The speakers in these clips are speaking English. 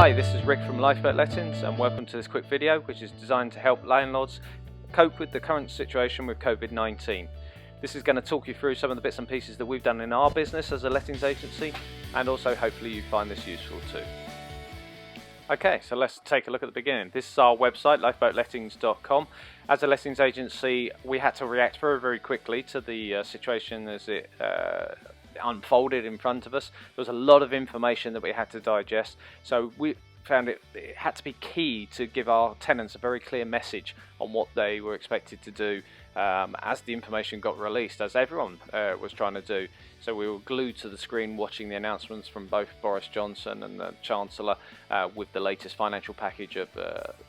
Hi, this is Rick from Lifeboat Lettings and welcome to this quick video which is designed to help landlords cope with the current situation with COVID-19. This is going to talk you through some of the bits and pieces that we've done in our business as a lettings agency, and also hopefully you find this useful too. Okay, so let's take a look at the beginning. This is our website, lifeboatlettings.com. As a lettings agency, we had to react very quickly to the situation as it unfolded in front of us. There was a lot of information that we had to digest, so we found it had to be key to give our tenants a very clear message on what they were expected to do as the information got released, as everyone was trying to do. So we were glued to the screen watching the announcements from both Boris Johnson and the Chancellor with the latest financial package of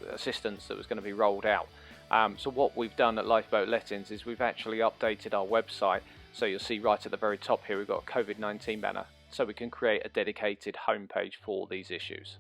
assistance that was going to be rolled out. So what we've done at Lifeboat Lettings is we've actually updated our website. So you'll see right at the very top here we've got a COVID-19 banner, so we can create a dedicated homepage for these issues.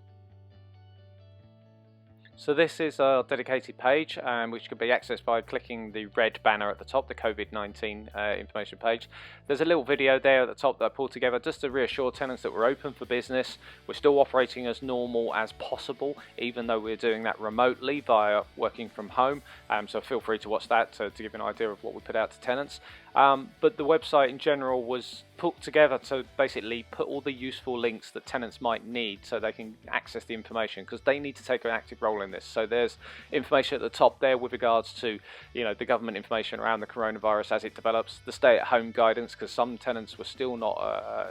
So this is our dedicated page, which can be accessed by clicking the red banner at the top, the COVID-19 information page. There's a little video there at the top that I pulled together just to reassure tenants that we're open for business. We're still operating as normal as possible, even though we're doing that remotely via working from home. So feel free to watch that to give you an idea of what we put out to tenants. But the website in general was put together to basically put all the useful links that tenants might need so they can access the information, because they need to take an active role in this. So there's information at the top there with regards to, you know, the government information around the coronavirus as it develops, the stay-at-home guidance, because some tenants were still not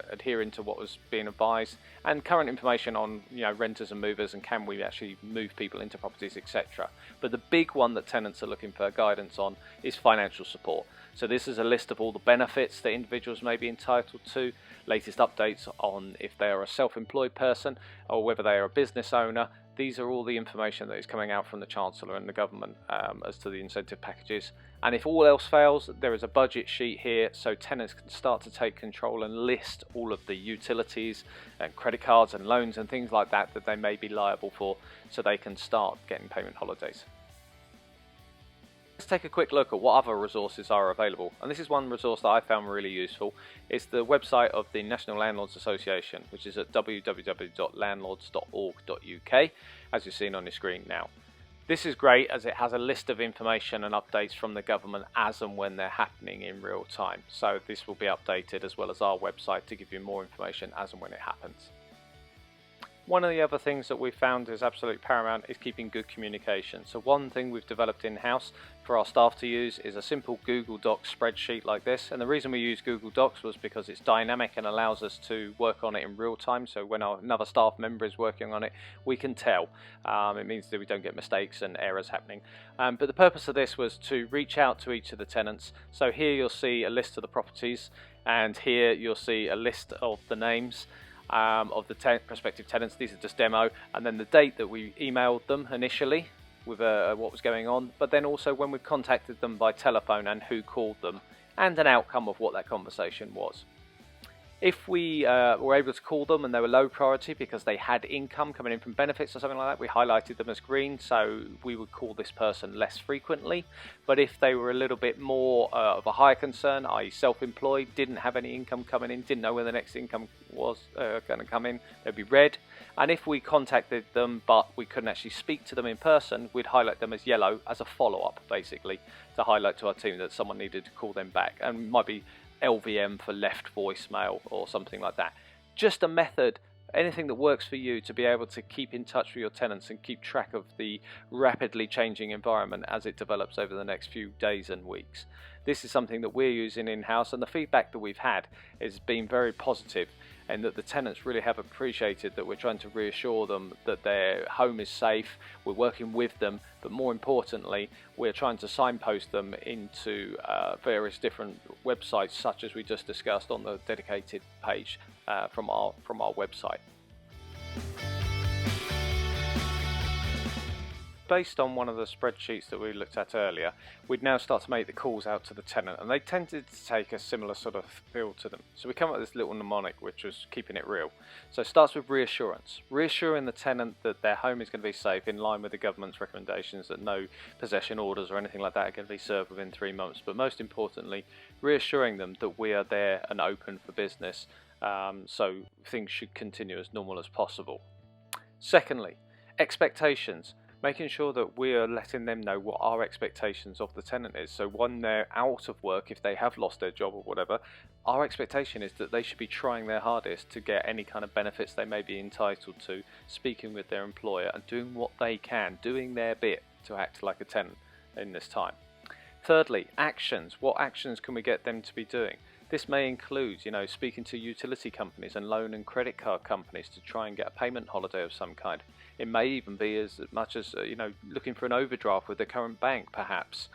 adhering to what was being advised, and current information on, you know, renters and movers and can we actually move people into properties, etc. But the big one that tenants are looking for guidance on is financial support. So this is a list of all the benefits that individuals may be entitled to, latest updates on if they are a self-employed person or whether they are a business owner. These are all the information that is coming out from the Chancellor and the government as to the incentive packages. And if all else fails, there is a budget sheet here so tenants can start to take control and list all of the utilities and credit cards and loans and things like that that they may be liable for, so they can start getting payment holidays. Let's take a quick look at what other resources are available, and this is one resource that I found really useful. It's the website of the National Landlords Association, which is at www.landlords.org.uk, as you're seeing on your screen now. This is great as it has a list of information and updates from the government as and when they're happening in real time. So this will be updated as well as our website to give you more information as and when it happens. One of the other things that we've found is absolutely paramount is keeping good communication. So one thing we've developed in-house for our staff to use is a simple Google Docs spreadsheet like this. And the reason we use Google Docs was because it's dynamic and allows us to work on it in real time. So when another staff member is working on it, we can tell. It means that we don't get mistakes and errors happening. But the purpose of this was to reach out to each of the tenants. So here you'll see a list of the properties, and here you'll see a list of the names of the prospective tenants. These are just demo, and then the date that we emailed them initially with what was going on, but then also when we contacted them by telephone and who called them, and an outcome of what that conversation was. If we were able to call them and they were low priority because they had income coming in from benefits or something like that, we highlighted them as green, so we would call this person less frequently. But if they were a little bit more of a higher concern, i.e. self-employed, didn't have any income coming in, didn't know when the next income was going to come in, they'd be red. And if we contacted them but we couldn't actually speak to them in person, we'd highlight them as yellow as a follow-up, basically, to highlight to our team that someone needed to call them back, and might be LVM for left voicemail or something like that. Just a method, anything that works for you to be able to keep in touch with your tenants and keep track of the rapidly changing environment as it develops over the next few days and weeks. This is something that we're using in-house, and the feedback that we've had has been very positive, and that the tenants really have appreciated that we're trying to reassure them that their home is safe, we're working with them, but more importantly, we're trying to signpost them into various different websites, such as we just discussed on the dedicated page from our website. Based on one of the spreadsheets that we looked at earlier, we'd now start to make the calls out to the tenant, and they tended to take a similar sort of feel to them. So we come up with this little mnemonic, which was keeping it real. So it starts with reassurance, reassuring the tenant that their home is going to be safe in line with the government's recommendations, that no possession orders or anything like that are going to be served within 3 months. But most importantly, reassuring them that we are there and open for business, so things should continue as normal as possible. Secondly, expectations. Making sure that we are letting them know what our expectations of the tenant is. So when they're out of work, if they have lost their job or whatever, our expectation is that they should be trying their hardest to get any kind of benefits they may be entitled to, speaking with their employer and doing what they can, doing their bit to act like a tenant in this time. Thirdly, actions. What actions can we get them to be doing? This may include, speaking to utility companies and loan and credit card companies to try and get a payment holiday of some kind. It may even be as much as, looking for an overdraft with the current bank, perhaps.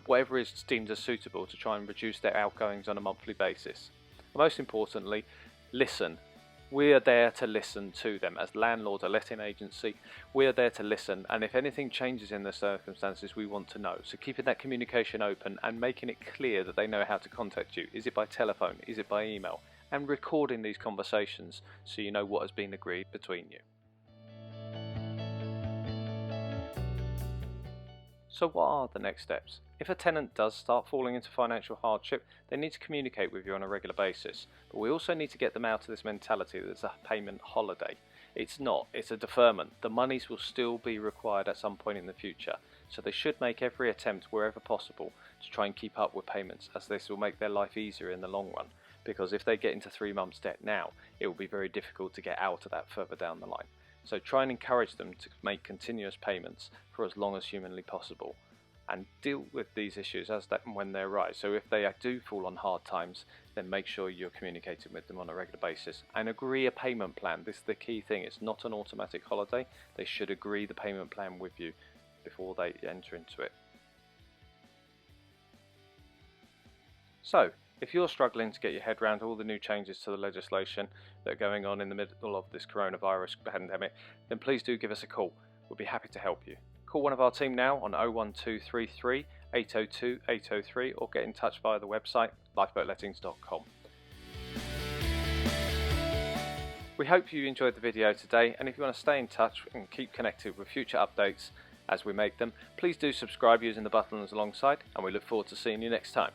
Whatever is deemed as suitable to try and reduce their outgoings on a monthly basis. Most importantly, listen. We are there to listen to them. As landlords, a letting agency, we are there to listen, and if anything changes in the circumstances, we want to know. So keeping that communication open and making it clear that they know how to contact you. Is it by telephone? Is it by email? And recording these conversations so you know what has been agreed between you. So what are the next steps? If a tenant does start falling into financial hardship, they need to communicate with you on a regular basis. But we also need to get them out of this mentality that it's a payment holiday. It's not, it's a deferment. The monies will still be required at some point in the future. So they should make every attempt wherever possible to try and keep up with payments, as this will make their life easier in the long run. Because if they get into 3 months debt now, it will be very difficult to get out of that further down the line. So try and encourage them to make continuous payments for as long as humanly possible, and deal with these issues as that and when they arise. So if they do fall on hard times, then make sure you're communicating with them on a regular basis and agree a payment plan. This is the key thing. It's not an automatic holiday. They should agree the payment plan with you before they enter into it. So if you're struggling to get your head around all the new changes to the legislation that are going on in the middle of this coronavirus pandemic, then please do give us a call. We'll be happy to help you. Call one of our team now on 01233 802 803 or get in touch via the website lifeboatlettings.com. We hope you enjoyed the video today, and if you want to stay in touch and keep connected with future updates as we make them, please do subscribe using the buttons alongside, and we look forward to seeing you next time.